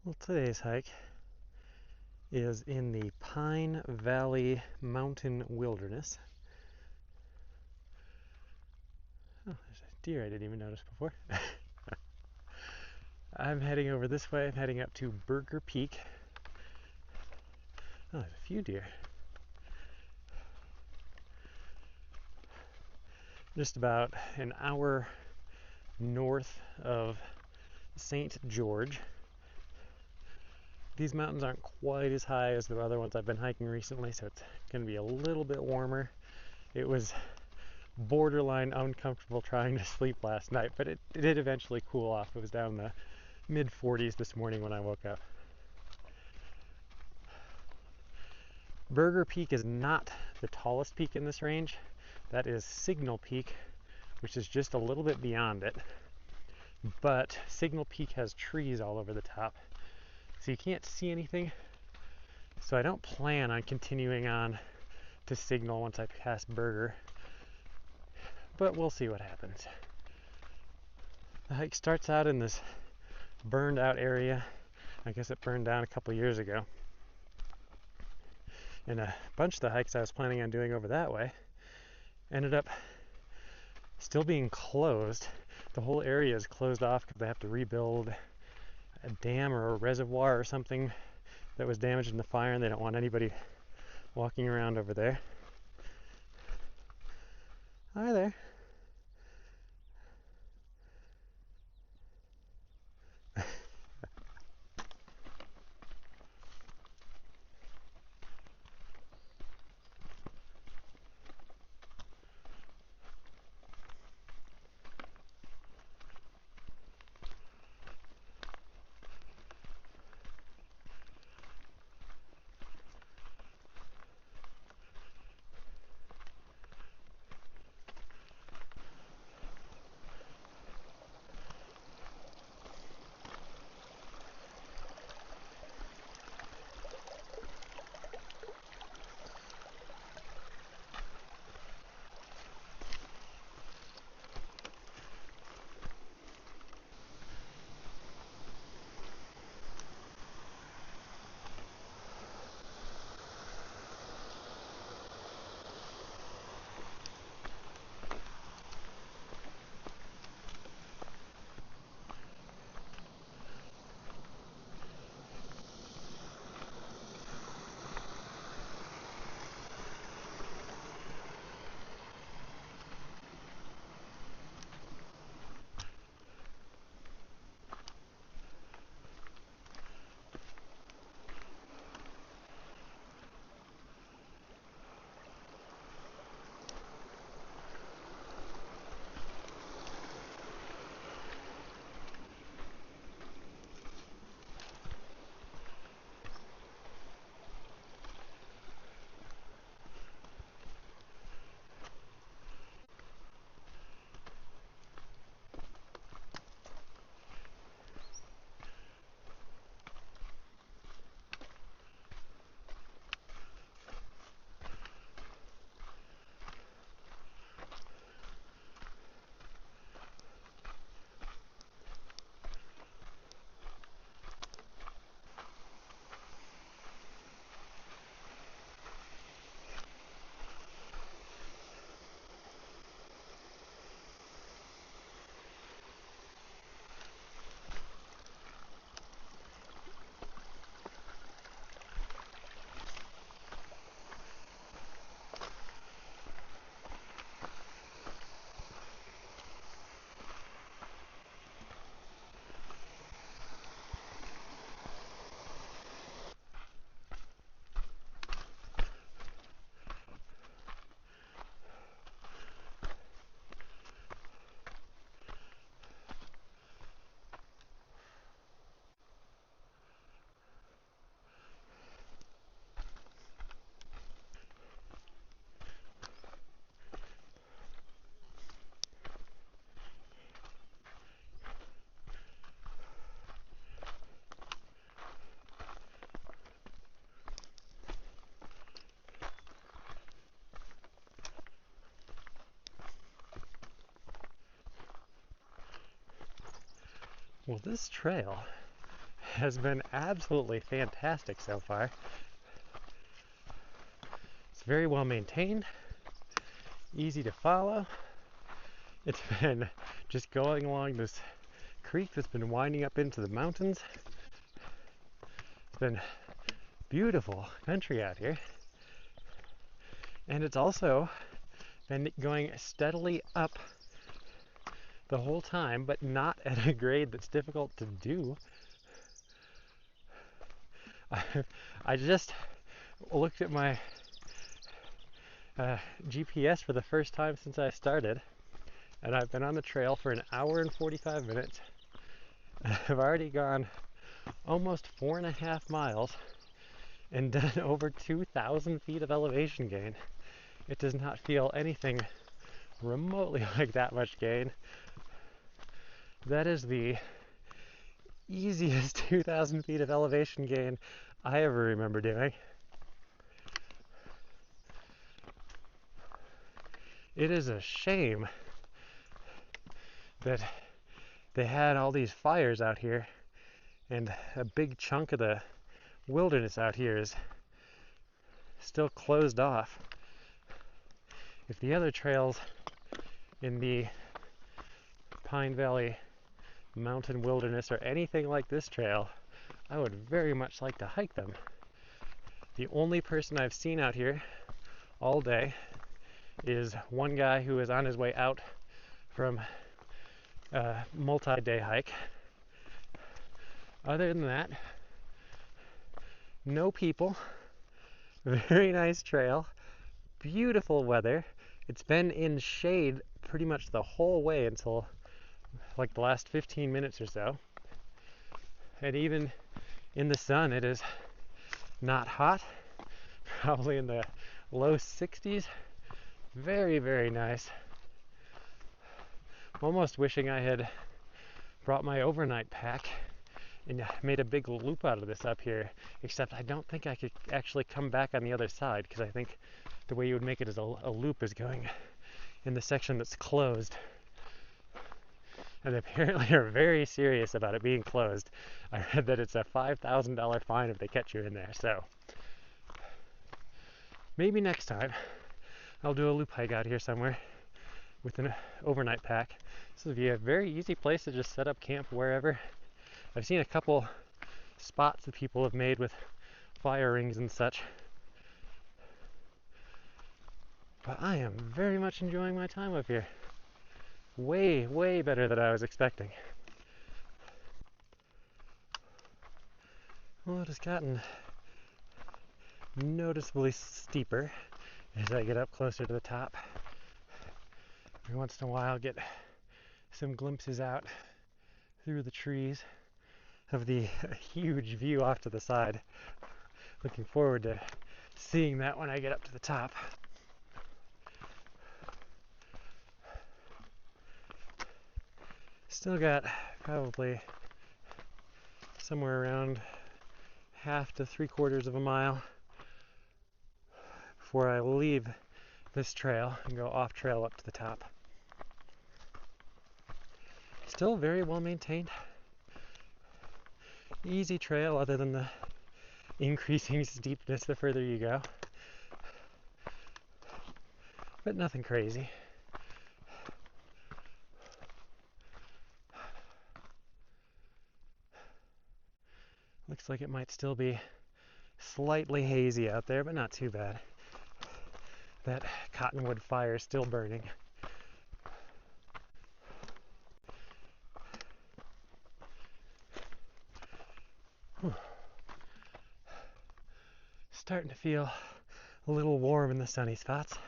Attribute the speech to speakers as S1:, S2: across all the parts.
S1: Well, today's hike is in the Pine Valley Mountain Wilderness. Oh, there's a deer I didn't even notice before. I'm heading over this way. I'm heading up to Burger Peak. Oh, there's a few deer. Just about an hour north of St. George. These mountains aren't quite as high as the other ones I've been hiking recently, so it's going to be a little bit warmer. It was borderline uncomfortable trying to sleep last night, but it did eventually cool off. It was down in the mid 40s this morning when I woke up. Burger Peak is not the tallest peak in this range. That is Signal Peak, which is just a little bit beyond it. But Signal Peak has trees all over the top, so you can't see anything. So I don't plan on continuing on to Signal once I pass Burger, but we'll see what happens. The hike starts out in this burned out area. I guess it burned down a couple years ago. And a bunch of the hikes I was planning on doing over that way ended up still being closed. The whole area is closed off because they have to rebuild a dam or a reservoir or something that was damaged in the fire, and they don't want anybody walking around over there. Hi there. Well, this trail has been absolutely fantastic so far. It's very well maintained, easy to follow. It's been just going along this creek that's been winding up into the mountains. It's been beautiful country out here. And it's also been going steadily up the whole time, but not at a grade that's difficult to do. I just looked at my GPS for the first time since I started, and I've been on the trail for an hour and 45 minutes. I've already gone almost 4.5 miles and done over 2,000 feet of elevation gain. It does not feel anything remotely like that much gain. That is the easiest 2,000 feet of elevation gain I ever remember doing. It is a shame that they had all these fires out here, and a big chunk of the wilderness out here is still closed off. If the other trails in the Pine Valley mountain wilderness are anything like this trail, I would very much like to hike them. The only person I've seen out here all day is one guy who is on his way out from a multi-day hike. Other than that, no people. Very nice trail, beautiful weather. It's been in shade pretty much the whole way until like the last 15 minutes or so. And even in the sun, it is not hot, probably in the low 60s. Very, very nice. Almost wishing I had brought my overnight pack and made a big loop out of this up here, except I don't think I could actually come back on the other side, because I think the way you would make it as a loop is going in the section that's closed. And apparently are very serious about it being closed. I read that it's a $5,000 fine if they catch you in there, so maybe next time I'll do a loop hike out here somewhere with an overnight pack. This would be a very easy place to just set up camp wherever. I've seen a couple spots that people have made with fire rings and such. But I am very much enjoying my time up here. Way, way better than I was expecting. Well, it has gotten noticeably steeper as I get up closer to the top. Every once in a while, get some glimpses out through the trees of the huge view off to the side. Looking forward to seeing that when I get up to the top. Still got probably somewhere around 1/2 to 3/4 of a mile before I leave this trail and go off trail up to the top. Still very well maintained. Easy trail other than the increasing steepness the further you go. But nothing crazy. Looks like it might still be slightly hazy out there, but not too bad. That cottonwood fire is still burning. Whew. Starting to feel a little warm in the sunny spots.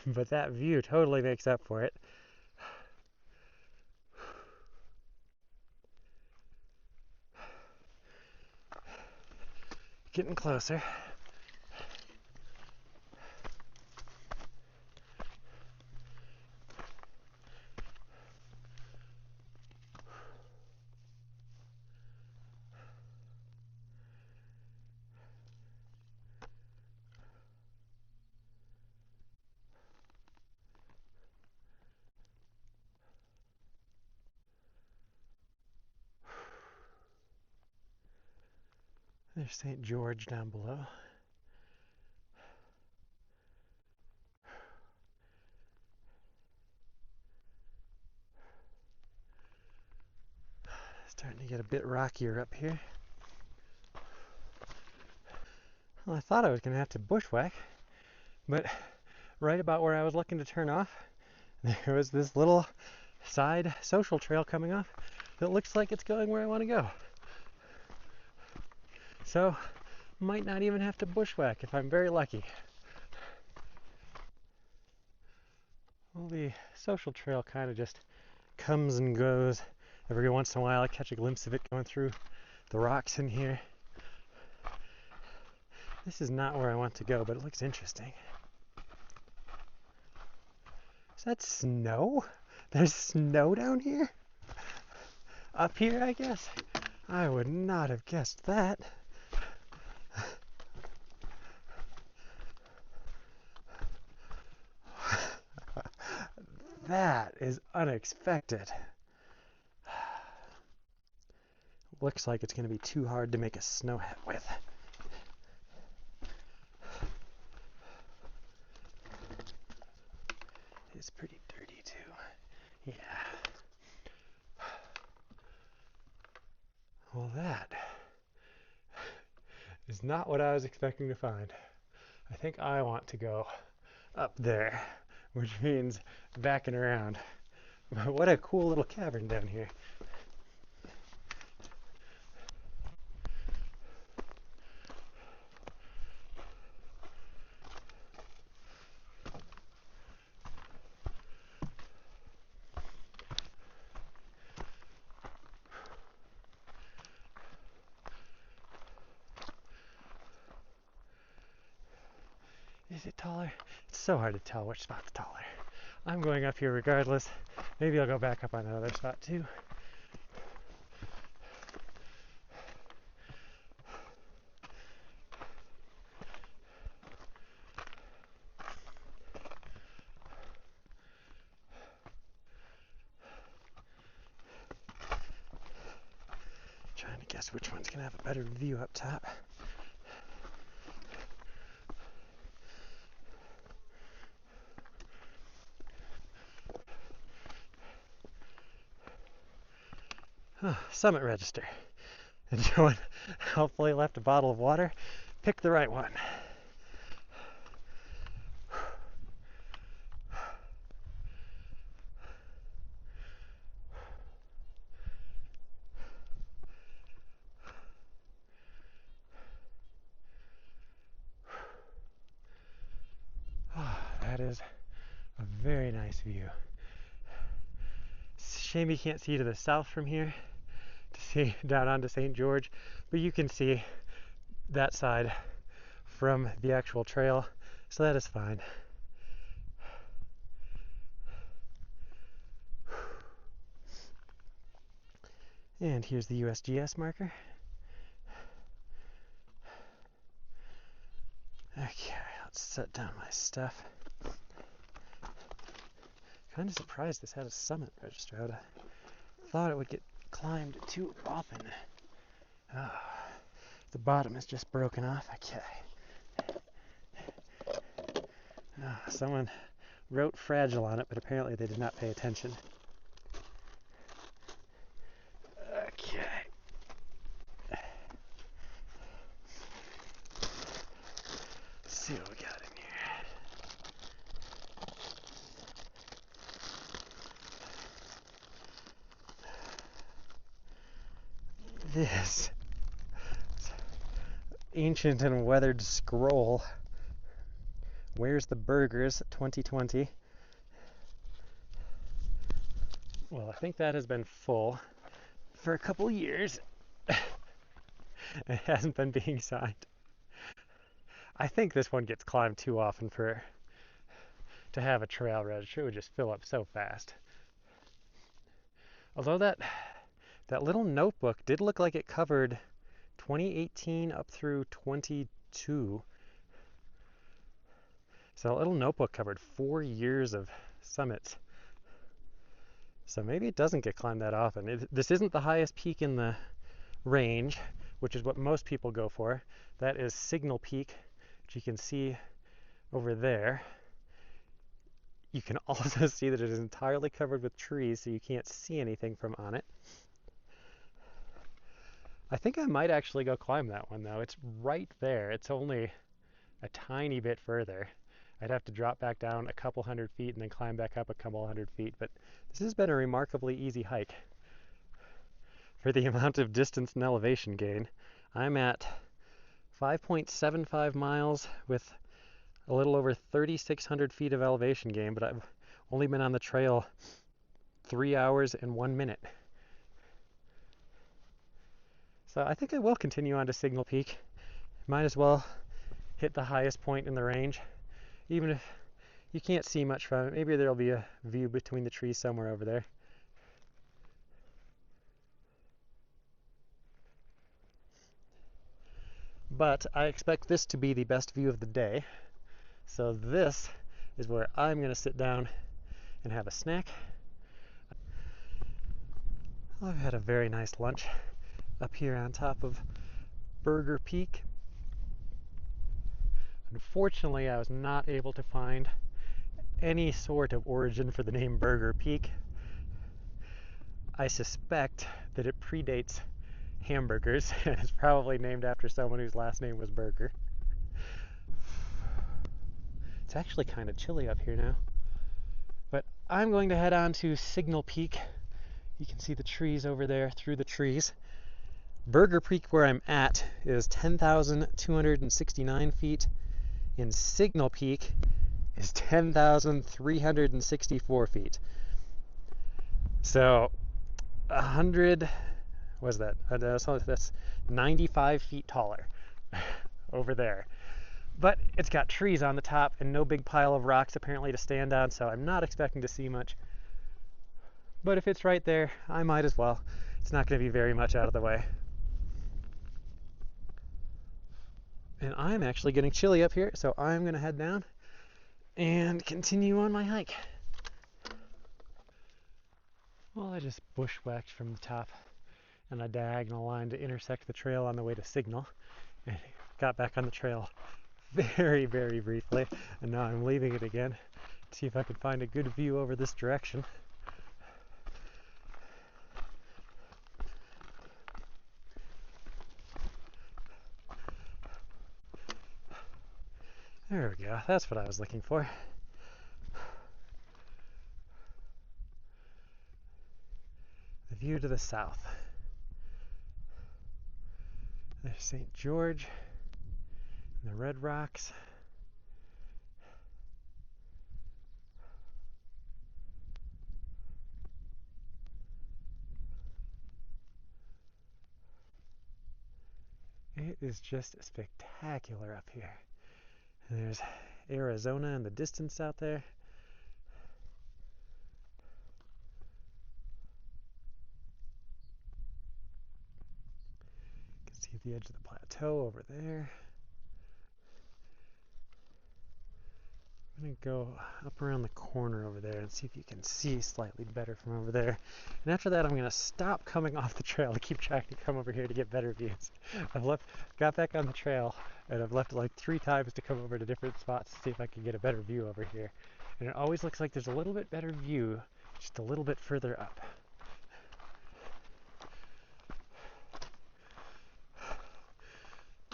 S1: But that view totally makes up for it. Getting closer. There's St. George down below. Starting to get a bit rockier up here. Well, I thought I was going to have to bushwhack, but right about where I was looking to turn off, there was this little side social trail coming off that looks like it's going where I want to go. So, might not even have to bushwhack if I'm very lucky. Well, the social trail kind of just comes and goes. Every once in a while I catch a glimpse of it going through the rocks in here. This is not where I want to go, but it looks interesting. Is that snow? There's snow down here? Up here, I guess? I would not have guessed that. That is unexpected. Looks like it's going to be too hard to make a snow hat with. It's pretty dirty too. Yeah. Well, that is not what I was expecting to find. I think I want to go up there, which means backing around. But what a cool little cavern down here. Is it taller? It's so hard to tell which spot's taller. I'm going up here regardless. Maybe I'll go back up on another spot too. Trying to guess which one's gonna have a better view up top. Oh, summit register. And Joan hopefully left a bottle of water. Pick the right one. Oh, that is a very nice view. Shame you can't see to the south from here to see down onto St. George, but you can see that side from the actual trail, so that is fine. And here's the USGS marker. Okay, let's set down my stuff. Kind of surprised this had a summit register. I would have thought it would get climbed too often. Oh, the bottom is just broken off. Okay. Oh, someone wrote fragile on it, but apparently they did not pay attention. Okay. Let's see what we got in here. This ancient and weathered scroll. Where's the burgers 2020? Well, I think that has been full for a couple years. It hasn't been being signed. I think this one gets climbed too often to have a trail register. It would just fill up so fast. Although that little notebook did look like it covered 2018 up through 22. So that little notebook covered 4 years of summits. So maybe it doesn't get climbed that often. This isn't the highest peak in the range, which is what most people go for. That is Signal Peak, which you can see over there. You can also see that it is entirely covered with trees, so you can't see anything from on it. I think I might actually go climb that one, though. It's right there. It's only a tiny bit further. I'd have to drop back down a couple hundred feet and then climb back up a couple hundred feet, but this has been a remarkably easy hike for the amount of distance and elevation gain. I'm at 5.75 miles with a little over 3,600 feet of elevation gain, but I've only been on the trail 3 hours and 1 minute. So I think I will continue on to Signal Peak. Might as well hit the highest point in the range, even if you can't see much from it. Maybe there'll be a view between the trees somewhere over there. But I expect this to be the best view of the day. So this is where I'm going to sit down and have a snack. I've had a very nice lunch up here on top of Burger Peak. Unfortunately, I was not able to find any sort of origin for the name Burger Peak. I suspect that it predates hamburgers and is probably named after someone whose last name was Burger. It's actually kind of chilly up here now. But I'm going to head on to Signal Peak. You can see the trees over there through the trees. Burger Peak, where I'm at, is 10,269 feet, and Signal Peak is 10,364 feet. So 100, what's that? That's 95 feet taller over there. But it's got trees on the top and no big pile of rocks apparently to stand on, so I'm not expecting to see much. But if it's right there, I might as well. It's not going to be very much out of the way. And I'm actually getting chilly up here, so I'm going to head down and continue on my hike. Well, I just bushwhacked from the top on a diagonal line to intersect the trail on the way to Signal, and got back on the trail very, very briefly, and now I'm leaving it again to see if I can find a good view over this direction. There we go, that's what I was looking for. The view to the south. There's St. George and the Red Rocks. It is just spectacular up here. And there's Arizona in the distance out there. You can see the edge of the plateau over there. I'm going to go up around the corner over there and see if you can see slightly better from over there. And after that, I'm going to stop coming off the trail to keep trying to come over here to get better views. Got back on the trail, and I've left like 3 times to come over to different spots to see if I can get a better view over here. And it always looks like there's a little bit better view just a little bit further up.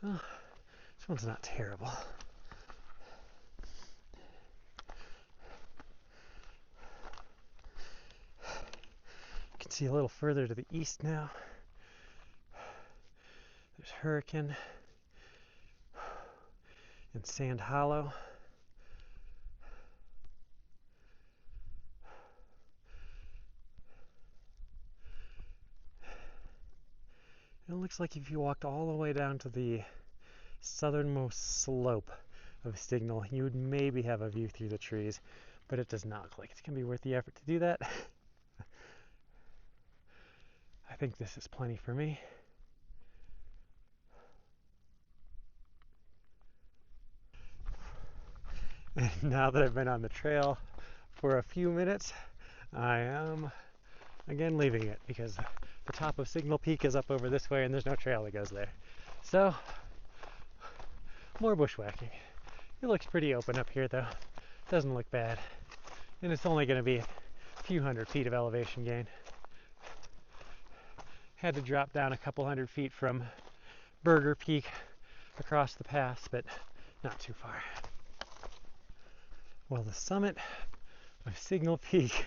S1: Oh, this one's not terrible. You can see a little further to the east now. There's Hurricane and Sand Hollow. It looks like if you walked all the way down to the southernmost slope of Signal, you would maybe have a view through the trees, but it does not look like it's going to be worth the effort to do that. I think this is plenty for me. And now that I've been on the trail for a few minutes, I am again leaving it because the top of Signal Peak is up over this way and there's no trail that goes there. So, more bushwhacking. It looks pretty open up here though. Doesn't look bad. And it's only going to be a few hundred feet of elevation gain. Had to drop down a couple hundred feet from Burger Peak across the pass, but not too far. Well, the summit of Signal Peak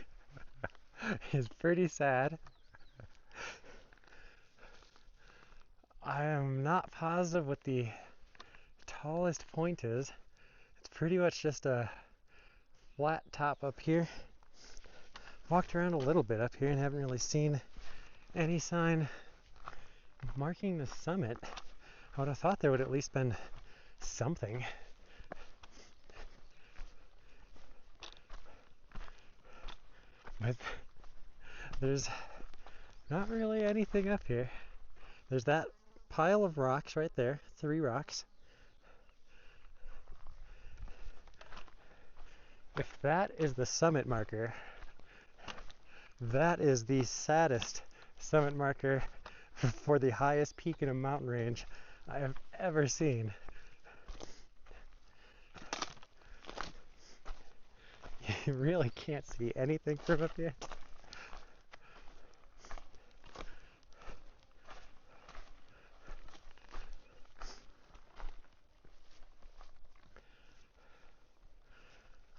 S1: is pretty sad. I am not positive what the tallest point is. It's pretty much just a flat top up here. Walked around a little bit up here and haven't really seen any sign marking the summit. I would have thought there would at least been something. But there's not really anything up here. There's that pile of rocks right there, 3 rocks. If that is the summit marker, that is the saddest summit marker for the highest peak in a mountain range I have ever seen. You really can't see anything from up here.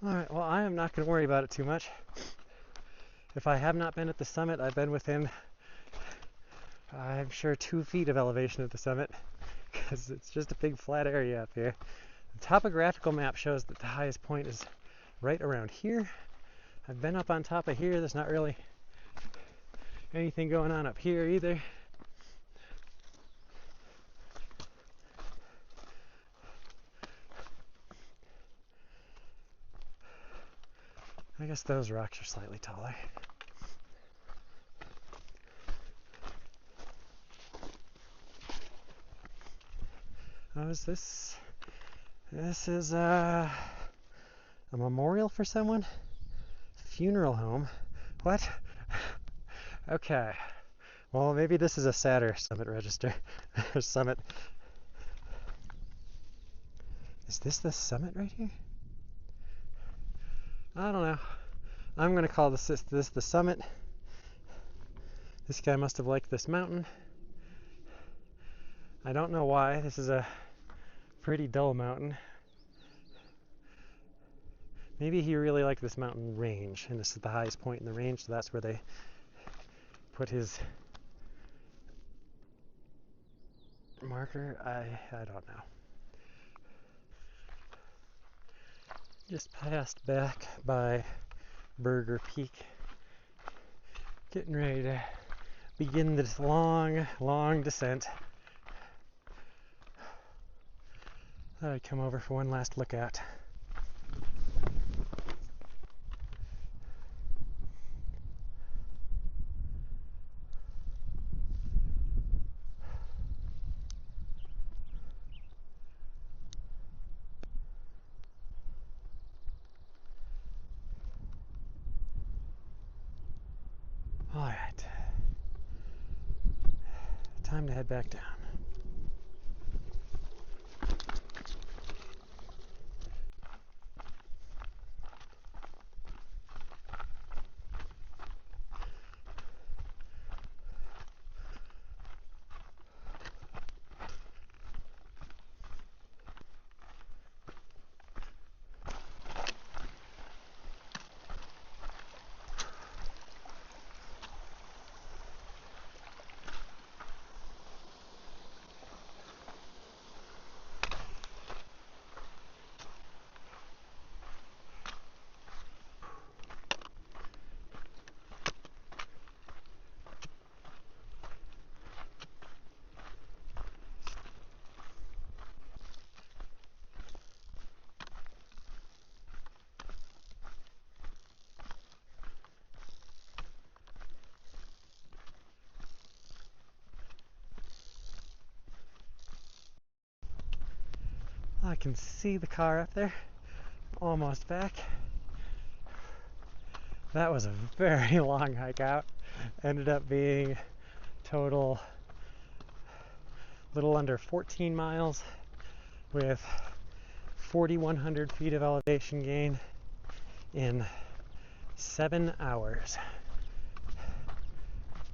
S1: Alright, well, I am not going to worry about it too much. If I have not been at the summit, I've been within, I'm sure, 2 feet of elevation at the summit, because it's just a big flat area up here. The topographical map shows that the highest point is right around here. I've been up on top of here. There's not really anything going on up here either. I guess those rocks are slightly taller. Oh, is this? This is a memorial for someone? Funeral home? What? Okay. Well, maybe this is a sadder summit register. Summit. Is this the summit right here? I don't know. I'm going to call this the summit. This guy must have liked this mountain. I don't know why. This is a pretty dull mountain. Maybe he really liked this mountain range, and this is the highest point in the range, so that's where they put his marker. I don't know. Just passed back by Burger Peak. Getting ready to begin this long, long descent. Thought I'd come over for one last look at. Alright. Time to head back down. I can see the car up there. Almost back. That was a very long hike out. Ended up being total little under 14 miles with 4,100 feet of elevation gain in 7 hours.